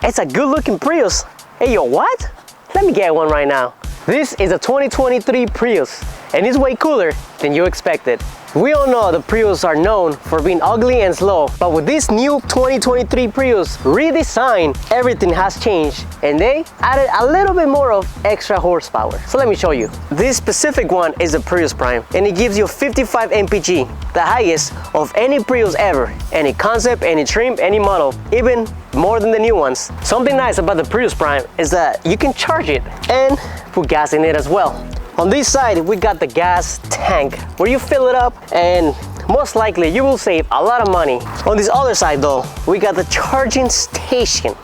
It's a good looking Prius. Hey, yo, what? Let me get one right now. This is a 2023 Prius, and it's way cooler than you expected. We all know the Prius are known for being ugly and slow, but with this new 2023 Prius redesign, everything has changed, and they added a little bit more of extra horsepower. So let me show you. This specific one is a Prius Prime, and it gives you 55 mpg, the highest of any Prius ever. Any concept, any trim, any model, even more than the new ones. Something nice about the Prius Prime is that you can charge it and put gas in it as well. On this side, we got the gas tank where you fill it up, and most likely you will save a lot of money. On this other side though, we got the charging station.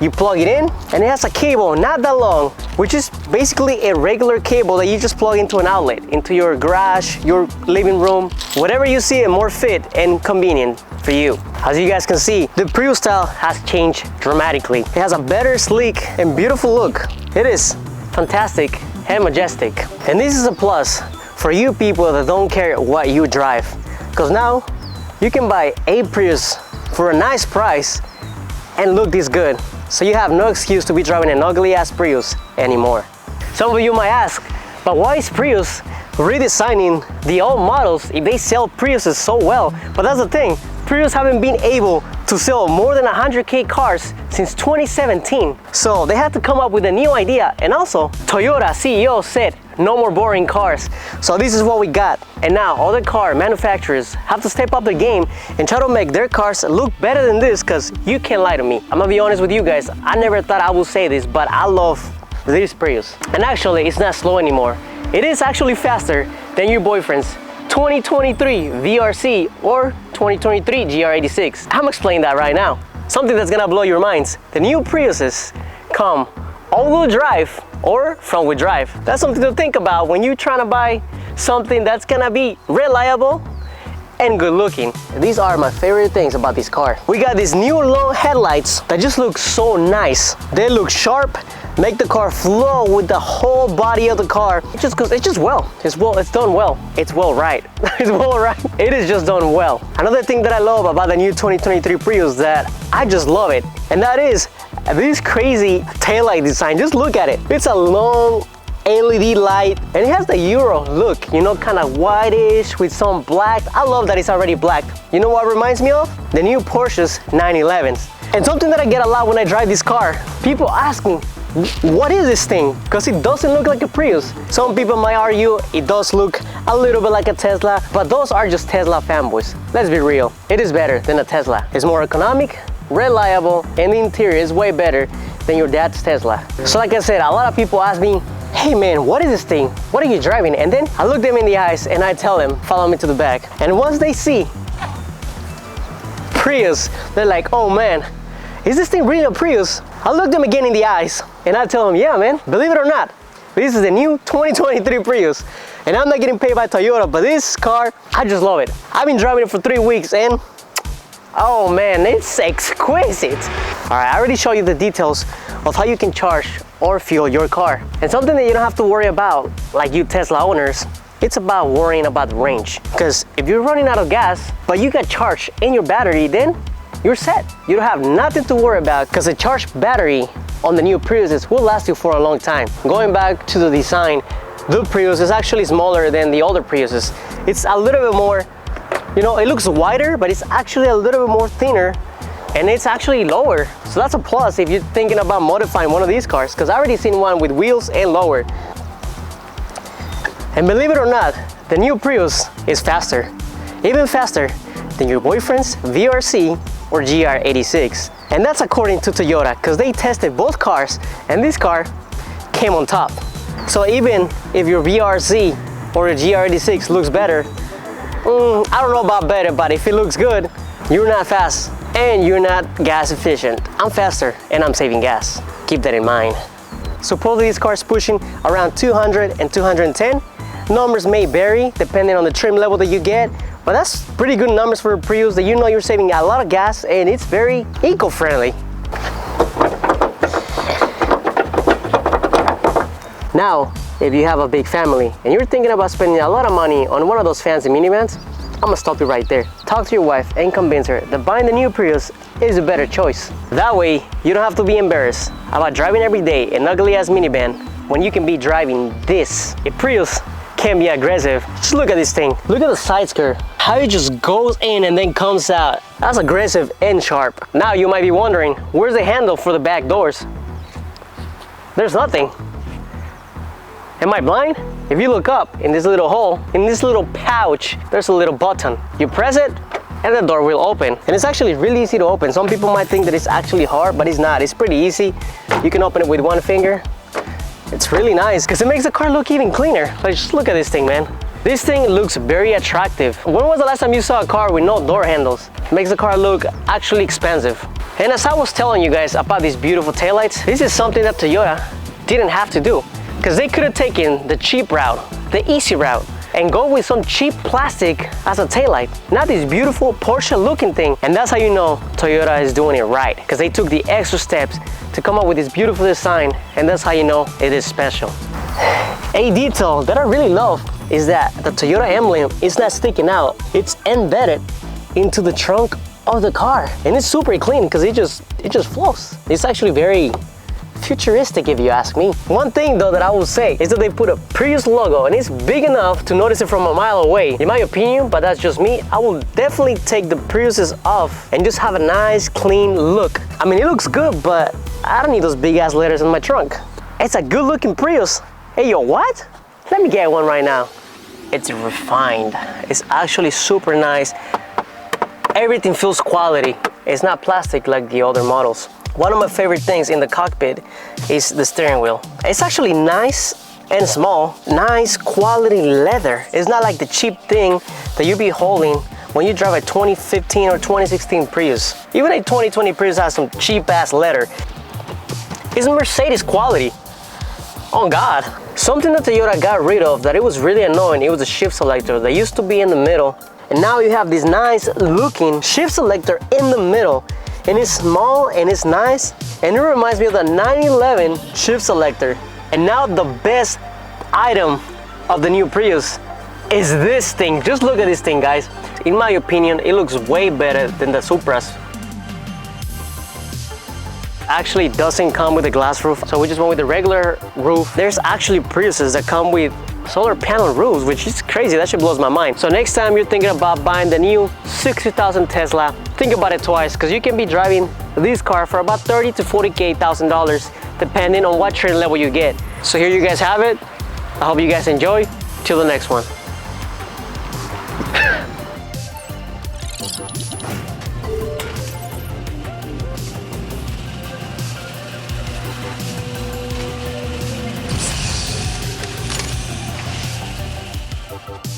You plug it in, and it has a cable not that long, which is basically a regular cable that you just plug into an outlet, into your garage, your living room, whatever you see it more fit and convenient for you. As you guys can see, the Prius style has changed dramatically. It has a better, sleek, and beautiful look. It is fantastic and majestic. And this is a plus for you people that don't care what you drive, because now you can buy a Prius for a nice price and look this good. So you have no excuse to be driving an ugly ass Prius anymore. Some of you might ask, but why is Prius redesigning the old models if they sell Priuses so well? But that's the thing, Prius haven't been able to sell more than 100K cars since 2017. So they had to come up with a new idea, and also Toyota CEO said no more boring cars. So this is what we got. And now other car manufacturers have to step up the game and try to make their cars look better than this, because you can't lie to me. I'm gonna be honest with you guys, I never thought I would say this, but I love this Prius. And actually, it's not slow anymore. It is actually faster than your boyfriend's 2023 VRC or 2023 GR86. I'm explaining that right now. Something that's gonna blow your minds. The new Priuses come all-wheel drive or front-wheel drive. That's something to think about when you're trying to buy something that's gonna be reliable and good looking. These are my favorite things about this car. We got these new long headlights that just look so nice. They look sharp, make the car flow with the whole body of the car. It's just well. It's done well. It's well right. It's well right. It is just done well. Another thing that I love about the new 2023 Prius that I just love it, and that is this crazy taillight design. Just look at it. It's a long LED light, and it has the Euro look, you know, kind of whitish with some black. I love that it's already black. You know what it reminds me of? The new Porsche's 911s. And something that I get a lot when I drive this car, people ask me, what is this thing? Because it doesn't look like a Prius. Some people might argue it does look a little bit like a Tesla, but those are just Tesla fanboys. Let's be real, it is better than a Tesla. It's more economic, reliable, and the interior is way better than your dad's Tesla. So like I said, a lot of people ask me, hey man, what is this thing? What are you driving? And then I look them in the eyes and I tell them, follow me to the back. And once they see Prius, they're like, oh man, is this thing really a Prius? I look them again in the eyes and I tell them, yeah man, believe it or not, this is the new 2023 Prius. And I'm not getting paid by Toyota, but this car, I just love it. I've been driving it for 3 weeks and oh man, it's exquisite. All right, I already showed you the details of how you can charge or fuel your car. And something that you don't have to worry about, like you Tesla owners, it's about worrying about the range. Because if you're running out of gas, but you got charged in your battery, then you're set. You don't have nothing to worry about, because a charged battery on the new Priuses will last you for a long time. Going back to the design, the Prius is actually smaller than the older Priuses. It's a little bit more, you know, it looks wider, but it's actually a little bit more thinner, and it's actually lower. So that's a plus if you're thinking about modifying one of these cars, because I already seen one with wheels and lower. And believe it or not, the new Prius is faster, even faster than your boyfriend's VRC or GR86. And that's according to Toyota, because they tested both cars and this car came on top. So even if your VRC or your GR86 looks better, I don't know about better, but if it looks good, you're not fast and you're not gas efficient. I'm faster and I'm saving gas. Keep that in mind. Supposedly this car is pushing around 200 and 210. Numbers may vary depending on the trim level that you get, but that's pretty good numbers for a Prius that you know you're saving a lot of gas and it's very eco-friendly. Now, if you have a big family and you're thinking about spending a lot of money on one of those fancy minivans, I'm gonna stop you right there. Talk to your wife and convince her that buying the new Prius is a better choice. That way, you don't have to be embarrassed about driving every day an ugly-ass minivan when you can be driving this. A Prius can be aggressive. Just look at this thing. Look at the side skirt. How it just goes in and then comes out. That's aggressive and sharp. Now you might be wondering, where's the handle for the back doors? There's nothing. Am I blind? If you look up in this little hole, in this little pouch, there's a little button. You press it and the door will open. And it's actually really easy to open. Some people might think that it's actually hard, but it's not. It's pretty easy. You can open it with one finger. It's really nice because it makes the car look even cleaner. Like, just look at this thing, man. This thing looks very attractive. When was the last time you saw a car with no door handles? It makes the car look actually expensive. And as I was telling you guys about these beautiful taillights, this is something that Toyota didn't have to do. Because they could have taken the cheap route, the easy route, and go with some cheap plastic as a taillight. Not this beautiful Porsche looking thing. And that's how you know Toyota is doing it right. Because they took the extra steps to come up with this beautiful design. And that's how you know it is special. A detail that I really love is that the Toyota emblem is not sticking out. It's embedded into the trunk of the car. And it's super clean because it just flows. It's actually very futuristic if you ask me. One thing though that I will say is that they put a Prius logo and it's big enough to notice it from a mile away. In my opinion, but that's just me, I will definitely take the Priuses off and just have a nice clean look. I mean, it looks good, but I don't need those big ass letters in my trunk. It's a good looking Prius. Hey yo, what? Let me get one right now. It's refined. It's actually super nice. Everything feels quality. It's not plastic like the other models. One of my favorite things in the cockpit is the steering wheel. It's actually nice and small, nice quality leather. It's not like the cheap thing that you be holding when you drive a 2015 or 2016 Prius. Even a 2020 Prius has some cheap ass leather. It's Mercedes quality. Oh God. Something that Toyota got rid of that it was really annoying, it was the shift selector that used to be in the middle. And now you have this nice looking shift selector in the middle. And it's small and it's nice, and it reminds me of the 911 shift selector. And now the best item of the new Prius is this thing. Just look at this thing, guys. In my opinion, it looks way better than the Supras. Actually doesn't come with a glass roof, so we just went with the regular roof. There's actually Priuses that come with solar panel roofs, which is crazy. That shit blows my mind. So next time you're thinking about buying the new 60,000 Tesla, think about it twice, because you can be driving this car for about $30,000 to $40,000 depending on what trim level you get. So here you guys have it. I hope you guys enjoy. Till the next one.